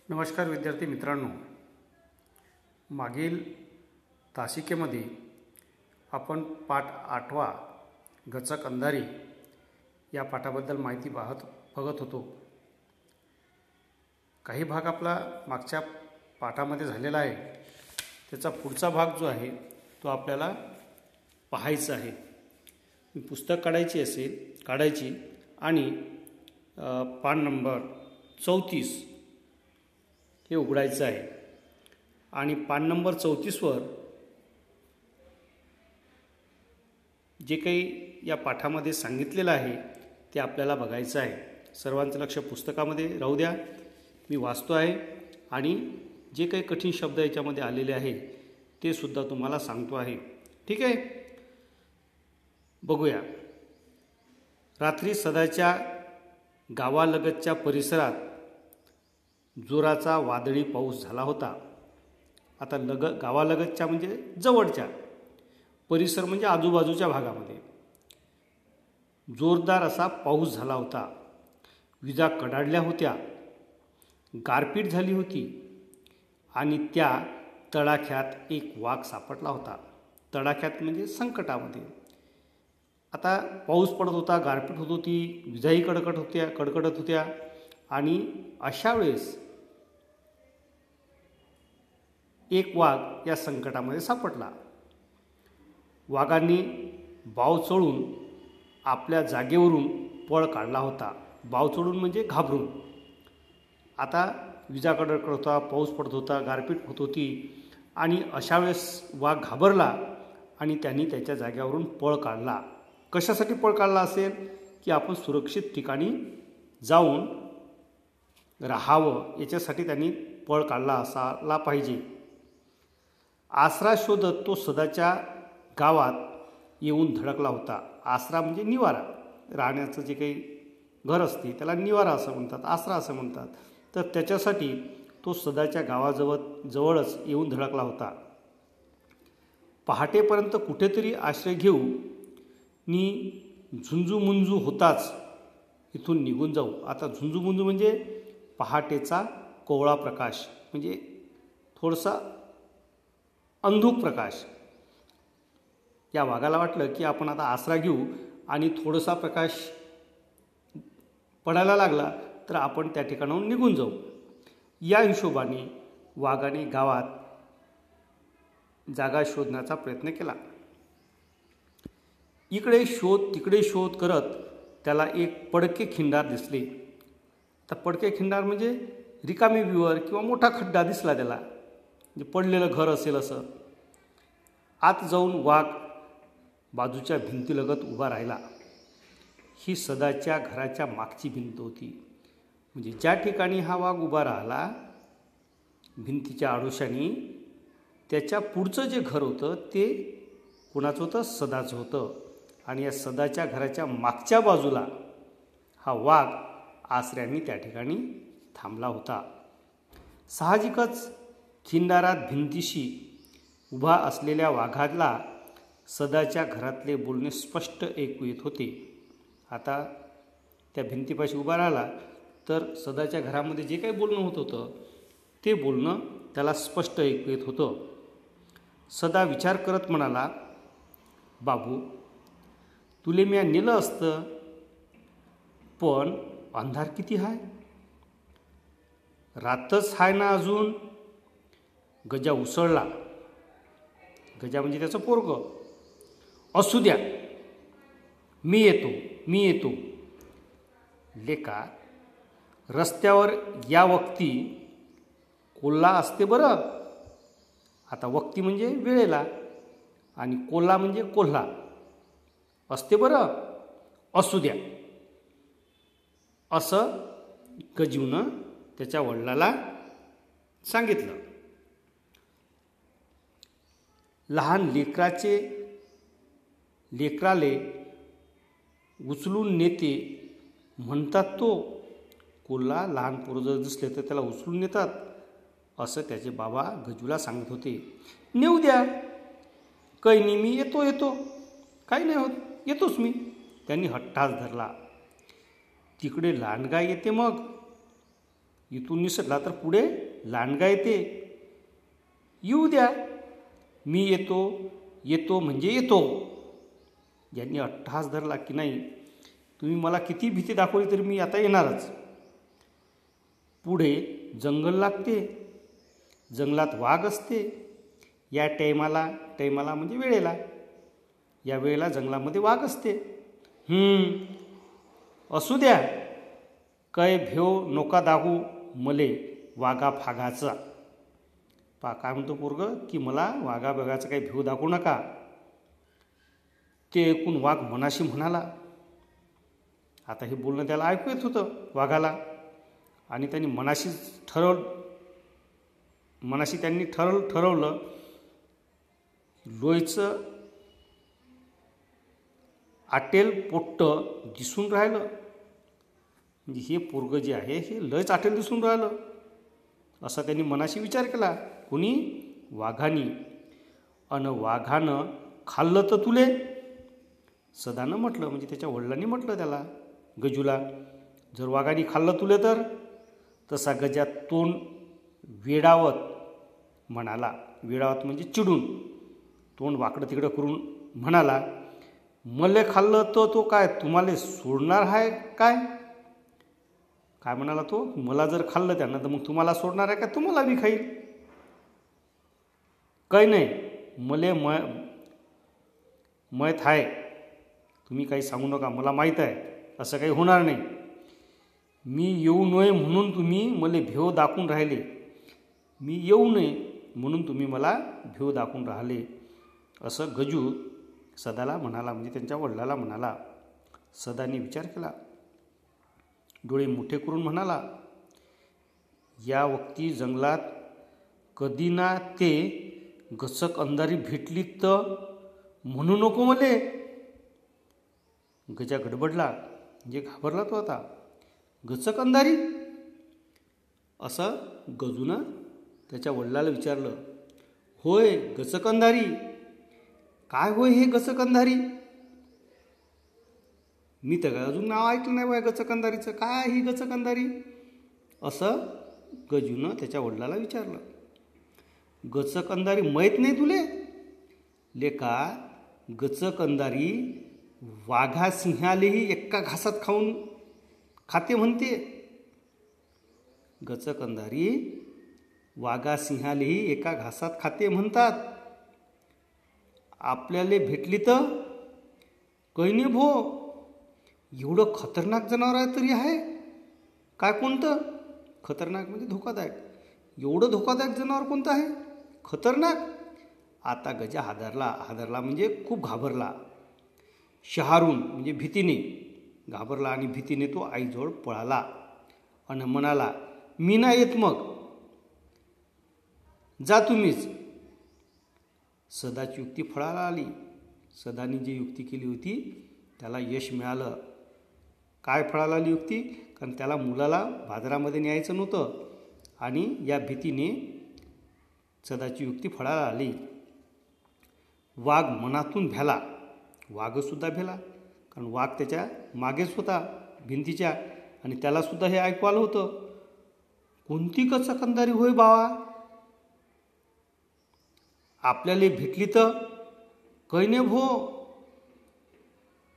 नमस्कार विद्यार्थी मित्रांनो, मागील तासिकेमध्ये आपण पाठ 8वा गचक अंधारी या पाठाबद्दल माहिती बघत होतो। काही भाग आपला मागच्या पाठामध्ये झालेला आहे, त्याचा पुढचा भाग जो आहे तो आपल्याला पाहायचा आहे। पुस्तक काढायची आणि पान नंबर 34 हे उघडायचं आहे आणि पान नंबर 34 वर जे काही या पाठामध्ये सांगितलेलं आहे ते आपल्याला बघायचं आहे। सर्वांचं लक्ष पुस्तकामध्ये राहू द्या, मी वाचतो आहे आणि जे काही कठीण शब्द याच्यामध्ये आलेले आहे ते सुद्धा तुम्हाला सांगतो आहे। ठीक आहे, बघूया। रात्री सदाच्या गावालगतच्या परिसरात जोराचा वादळी पाऊस झाला होता। आता गावालगतच्या म्हणजे जवळच्या, परिसर म्हणजे आजूबाजूच्या भागामध्ये जोरदार असा पाऊस झाला होता। विजा कडाडल्या होत्या, गारपीट झाली होती आणि त्या तडाख्यात एक वाघ सापडला होता। तडाख्यात म्हणजे संकटामध्ये। आता पाऊस पडत होता, गारपीट होत होती, विजाही कडकडत होत्या आणि अशा वेळेस एक वाघ या संकटामध्ये सापडला। वाघांनी बाव चढून आपल्या जागेवरून पळ काढला होता। बाव चढून म्हणजे घाबरून। आता विजा कडकडत होता, पाऊस पडत होता, गारपीट होत होती आणि अशा वेळेस वाघ घाबरला आणि त्यांनी त्याच्या जागेवरून पळ काढला। कशासाठी पळ काढला असेल की आपण सुरक्षित ठिकाणी जाऊन राहावं, याच्यासाठी त्यांनी पळ काढला असायला पाहिजे। आसरा शोधत तो सदाच्या गावात येऊन धडकला होता। आसरा म्हणजे निवारा, राहण्याचं जे काही घर असते त्याला निवारा असं म्हणतात, आसरा असं म्हणतात। तर त्याच्यासाठी तो सदाच्या जवळच येऊन धडकला होता। पहाटेपर्यंत कुठेतरी आश्रय घेऊ नि झुंजूमुंजू होताच इथून निघून जाऊ। आता झुंजूमुंजू म्हणजे पहाटेचा कोवळा प्रकाश, म्हणजे थोडासा अंधुक प्रकाश। या वाघाला वाटलं की आपण आता आसरा घेऊ आणि थोडासा प्रकाश पडायला लागला तर आपण त्या ठिकाणाहून निघून जाऊ। या हिशोबाने वाघाने गावात जागा शोधण्याचा प्रयत्न केला। इकडे शोध तिकडे शोध करत त्याला एक पडके खिंडार दिसले। तर पडके खिंडार म्हणजे रिकामी विहीर किंवा मोठा खड्डा दिसला त्याला, म्हणजे पडलेलं घर असेल असं। आत जाऊन वाघ बाजूच्या भिंतीलगत उभा राहिला। ही सदाच्या घराच्या मागची भिंत होती, म्हणजे ज्या ठिकाणी हा वाघ उभा राहिला भिंतीच्या आडोशाने, त्याच्या पुढचं जे घर होतं ते कुणाचं होतं? सदाचं होतं। आणि या सदाच्या घराच्या मागच्या बाजूला हा वाघ आसऱ्यांनी त्या ठिकाणी थांबला होता। साहजिकच खिंडारात भिंतीशी उभा असलेल्या वाघाला सदाच्या घरातले बोलणे स्पष्ट ऐकू येत होते। आता त्या भिंतीपाशी उभा राहिला तर सदाच्या घरामध्ये जे काही बोलणं होत होतं ते बोलणं त्याला स्पष्ट ऐकू येत होतं। सदा विचार करत म्हणाला, बाबू, तुले म्या नेलं असतं, पण अंधार किती हाय, रातच हाय ना अजून। गजा उसळला। गजा म्हणजे त्याचं पोरगं। असू द्या, मी येतो। लेका, रस्त्यावर या वक्ती कोल्हा असते बरं। आता वक्ती म्हणजे वेळेला आणि कोल्हा म्हणजे कोल्हा असते बरं। असू द्या असं गजूनं त्याच्या वडिलाला सांगितलं। लहान लेकराले उचलून नेते म्हणतात तो। कोल्हा लहान पोरं जर दिसले तर त्याला उचलून नेतात असं त्याचे बाबा गजूला सांगत होते। नेऊ द्या, काही नाही, मी येतो, काही नाही होत, येतोच मी। त्यांनी हट्टाच धरला। तिकडे लांडगा येते मग इथून निसटला तर पुढे लांडगा येते. येऊ द्या, मी येतो. येतो म्हणजे येतो. यांनी अट्टहास धरला की नाही, तुम्ही मला किती भीती दाखवली तरी मी आता येणारच. पुढे जंगल लागते. जंगलात वाघ असते. या टायमाला म्हणजे वेळेला, या वेळेला जंगलामध्ये वाघ असते. असू द्या, काय भेव नोका दागू मले वाघा फागाचा. काय म्हणतो पोरग की मला वाघा बघायचं काही भेव दाखवू नका. ते ऐकून वाघ मनाशी म्हणाला. आता हे बोलणं त्याला ऐकू येत होतं वाघाला, आणि त्यांनी मनाशी ठरवलं लोयचं आटेल पोट्ट दिसून राहिलं. म्हणजे हे पोरग जे आहे हे लयच आटेल दिसून राहिलं, असा त्यांनी मनाशी विचार केला. कोणी? वाघानी. अन वाघानं खाल्लं तर तुले? सदानं म्हटलं, म्हणजे त्याच्या वडिलांनी म्हटलं त्याला, गजूला, जर वाघानी खाल्लं तुले तर? तसा गजा तोंड वेडावत म्हणाला. वेडावत म्हणजे चिडून, तोंड वाकडं तिकडं करून म्हणाला, मले खाल्लं तर तो काय तुम्हाला सोडणार आहे काय? काय म्हणाला तो? मला जर खाल्लं त्यानं तर मग तुम्हाला सोडणार आहे का? तुम्हाला बी खाईल. काही नाही, मले माहीत आहे, तुम्ही काही सांगू नका, मला माहीत आहे असं काही होणार नाही. मी येऊ नये म्हणून तुम्ही मला भेव दाखवून राहिले. मी येऊ नये म्हणून तुम्ही मला भेव दाखवून राहिले, असं गजू सदाला म्हणाला, म्हणजे त्यांच्या वडिलाला म्हणाला. सदाने विचार केला, डोळे मोठे करून म्हणाला, या वक्ती जंगलात कधी ना ते गचक अंधारी भेटली तर म्हणू नको मले. गजा गडबडला, म्हणजे घाबरला तो आता. गचक अंधारी असं गजूनं त्याच्या वडिलाला विचारलं. होय, गचक अंधारी. काय होय हे गचक अंधारी? मी तर अजून नाव ऐकलं नाही बाय गचक अंधारीचं. काय ही गचक अंधारी? असं गजूनं त्याच्या वडिलाला विचारलं. गचक अंधारी माहीत नाही तुले? लेका, गचक अंधारी वाघा सिंहालेही एका घासात खाते म्हणते. गचक अंधारी वाघा सिंहालेही एका घासात खाते म्हणतात. आपल्याला भेटली तर काही नाही भो. एवढं खतरनाक जनावर आहे तरी आहे काय? कोणतं खतरनाक? म्हणजे धोकादायक. एवढं धोकादायक जनावर कोणतं आहे खतरनाक? आता गजा हादरला म्हणजे खूप घाबरला. शहारून म्हणजे भीतीने घाबरला, आणि भीतीने तो आईजवळ पळाला आणि म्हणाला, मी नाही येत, मग जा तुम्हीच. सदाची युक्ती फळाला आली. सदानी जी युक्ती केली होती त्याला यश मिळालं. काय फळाला आली युक्ती? कारण त्याला मुलाला बाजारामध्ये न्यायचं नव्हतं, आणि या भीतीने सदाची युक्ती फळाला आली. वाघ मनातून भ्याला. वाघसुद्धा भेला, कारण वाघ त्याच्या मागेच होता भिंतीच्या, आणि त्यालासुद्धा हे ऐकू आलं होतं. कोणती गचक अंधारी होय बावा? आपल्याला भेटली तर काही नाही भो.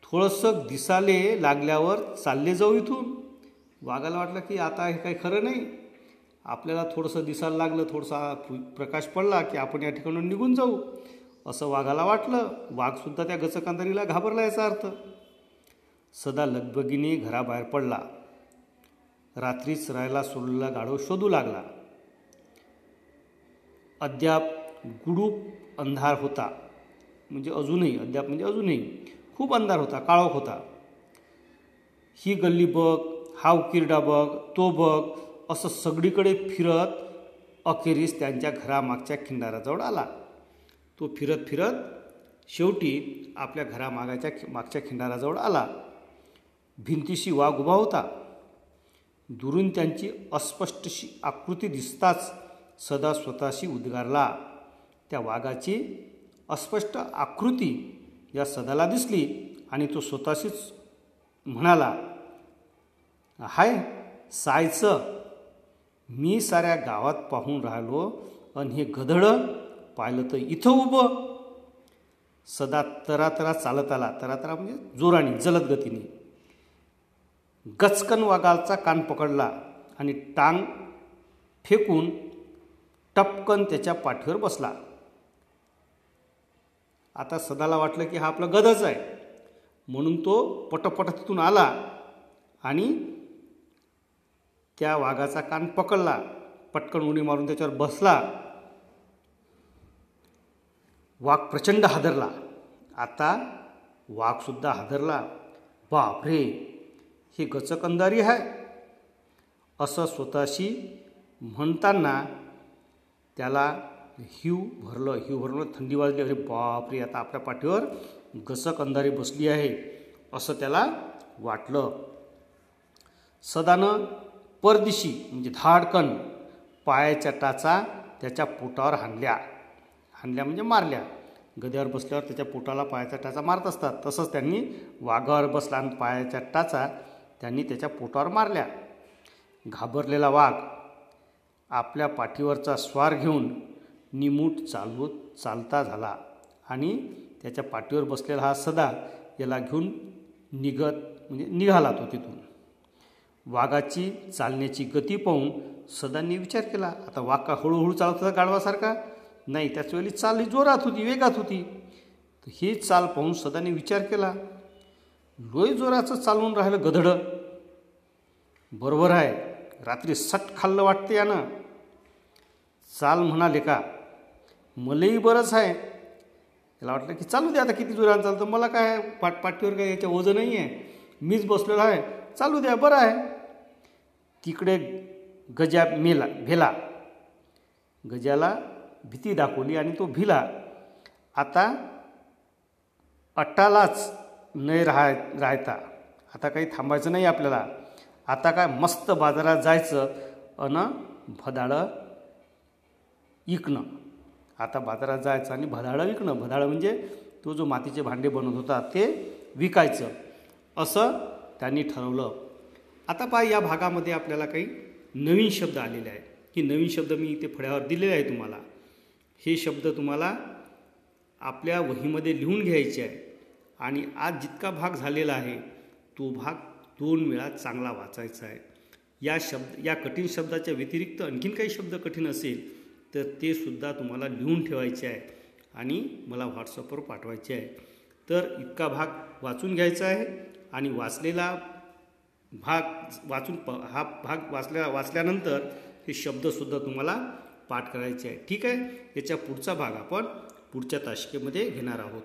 थोडंसं दिसाले लागल्यावर चालले जाऊ इथून. वाघाला वाटलं की आता हे काही खरं नाही, आपल्याला थोडंसं दिसायला लागलं, थोडासा प्रकाश पडला की आपण या ठिकाणून निघून जाऊ, असं वाघाला वाटलं. वाघसुद्धा त्या गचक अंधारीला घाबरला याचा अर्थ. सदा लगबगीने घराबाहेर पडला. रात्रीच राहायला सोडलेला गाढव शोधू लागला. अद्याप गुडूप अंधार होता, म्हणजे अजूनही खूप अंधार होता, काळोख होता. ही गल्ली बघ, हा उकिरडा बघ, तो बघ, असं सगळीकडे फिरत अखेरीस त्यांच्या घरामागच्या खिंडाराजवळ आला. तो फिरत शेवटी आपल्या मागच्या खिंडाराजवळ आला. भिंतीशी वाघ उभा होता. दुरून त्यांची अस्पष्टशी आकृती दिसताच सदा स्वतःशी उद्गारला. त्या वाघाची अस्पष्ट आकृती या सदाला दिसली, आणि तो स्वतःशीच म्हणाला, हाय सायचं, मी साऱ्या गावात पाहून राहिलो आणि हे गधडं पाहिलं तर इथं उभं. सदा तरातरा चालत आला. तरातरा म्हणजे जोराने, जलद गतीने. गचकन वाघाचा कान पकडला आणि टांग फेकून टपकन त्याच्या पाठीवर बसला. आता सदाला वाटलं की हा आपला गधच आहे, म्हणून तो पटपट तिथून आला आणि त्या वाघाचा कान पकडला. पटकन उडी मारून त्याच्यावर बसला. वाघ प्रचंड हादरला. आता वाघसुद्धा हादरला. बापरे, हे गचक अंधारी आहे असं स्वतःशी म्हणताना त्याला हिव भरलं. थंडी वाजली. अरे बापरे, आता आपल्या पाठीवर गचक अंधारी बसली आहे असं त्याला वाटलं. सदानं परदिशी म्हणजे धाडकन पायाच्या टाचा त्याच्या पोटावर हाणल्या म्हणजे मारल्या. गध्यावर बसल्यावर त्याच्या पोटाला पायाच्या टाचा मारत असतात, तसंच त्यांनी वाघावर बसला आणि पायाच्या टाचा त्यांनी त्याच्या पोटावर मारल्या. घाबरलेला वाघ आपल्या पाठीवरचा स्वार घेऊन निमूट चालता झाला आणि त्याच्या पाठीवर बसलेला हा सदा याला घेऊन निघाला तो तिथून. वाघाची चालण्याची गती पाहून सदांनी विचार केला, आता वाघ का हळूहळू चालत होता गाढवासारखा? नाही, त्याच वेळी चाल जोरात होती, वेगात होती. तर ही चाल पाहून सदांनी विचार केला, लोय जोराचं चालवून राहिलं गधडं. बरोबर आहे, रात्री सट खाल्लं वाटते यानं. चाल म्हणाले का, मलाही बरंच आहे. त्याला वाटलं की चालू दे, आता किती जोरात चालतं, मला काय पाठीवर काय याच्या वजन नाही आहे, मीच बसलेलो आहे, चालू द्या, बरं आहे. तिकडे गजा भेला. गजाला भीती दाखवली आणि तो भिला. आता अट्टालाच नाही राहता. आता काही थांबायचं नाही आपल्याला. आता काय मस्त बाजारात जायचं अन भदाळं विकणं. आता बाजारात जायचं आणि भदाळं विकणं. भदाळं म्हणजे तो जो मातीचे भांडे बनवत होता ते विकायचं, असं त्यांनी ठरवलं. आता पहा, या भागामध्ये आपल्याला काही नवीन शब्द आलेले आहेत. की नवीन शब्द मी इथे फळ्यावर दिलेले आहे तुम्हाला. हे शब्द तुम्हाला आपल्या वहीमध्ये लिहून घ्यायचे आहे आणि आज जितका भाग झालेला आहे तो भाग 2 वेळा चांगला वाचायचा आहे. या कठीण शब्दाच्या व्यतिरिक्त आणखीन काही शब्द कठीण असेल तर ते सुद्धा तुम्हाला लिहून ठेवायचे आहे आणि मला व्हॉट्सअपवर पाठवायचे आहे. तर इतका भाग वाचून घ्यायचा आहे आणि वाचलेला भाग हा भाग वाचल्यानंतर हे शब्दसुद्धा तुम्हाला पाठ करायचे आहे. ठीक आहे, याच्या पुढचा भाग आपण पुढच्या तासिकेमध्ये घेणार आहोत.